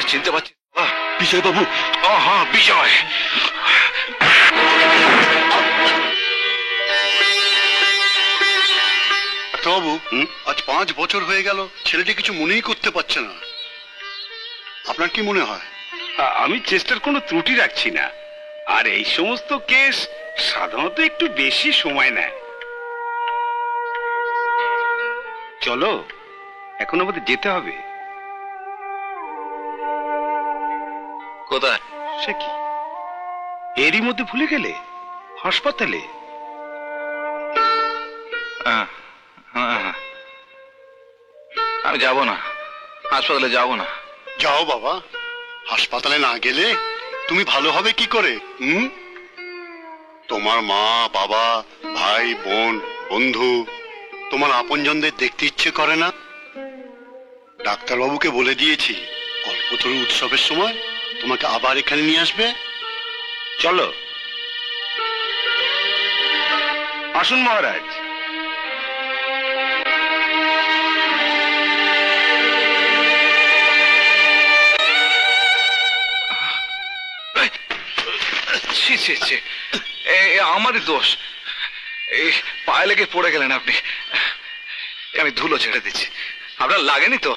আমায় চিনতে পারছিস? বিজয় বাবু। হ্যাঁ বিজয়। বাবু, আজ 5 বছর হয়ে গেল, ছেলেটি কিছু মনেই করতে পারছে না। আপনার কি মনে হয়? আমি চেষ্টার কোনো ত্রুটি রাখছি না, আর এই সমস্ত কেস সাধারণত একটু বেশি সময় নেয়। চলো, এখন আমাদের যেতে হবে। কোথায়? সে কি, এরই মধ্যে ভুলে গেলে? হাসপাতালে। আমি যাব না, হাসপাতালে যাব না। যাও বাবা, হাসপাতালে না গেলে তুমি ভালো হবে কি করে? তোমার মা, বাবা, ভাই, বোন, বন্ধু, তোমার আপনজনদের দেখতে ইচ্ছে করে না? ডাক্তারবাবুকে বলে দিয়েছি, কল্পতরু উৎসবের সময় তোমাকে আবার এখানে নিয়ে আসবে। চলো, আসুন মহারাজ। আমারই দোষ, এই পায়ে লেগে পড়ে গেলেন আপনি। আমি ধুলো ছেড়ে দিচ্ছি, আপনার লাগেনি তো?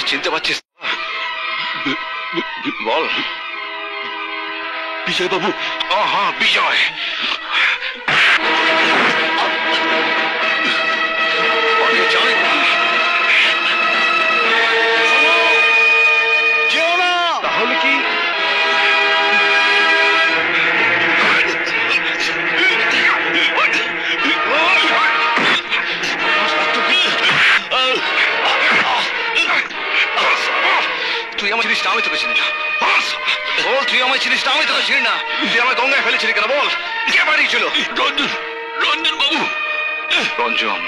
চিনতে পারছিস? বল। বিজয় বাবু। হ্যাঁ বিজয়। তাহলে কি তুই আমার চিনিস না? আমি তোকে চিনি না। বল, তুই আমার চিনিস না? আমি তোকে চিনি না। তুই আমার গঙ্গায় ফেলেছিলি কেন? বল, কে বাড়িয়েছিল? রঞ্জন বাবু। রঞ্জন?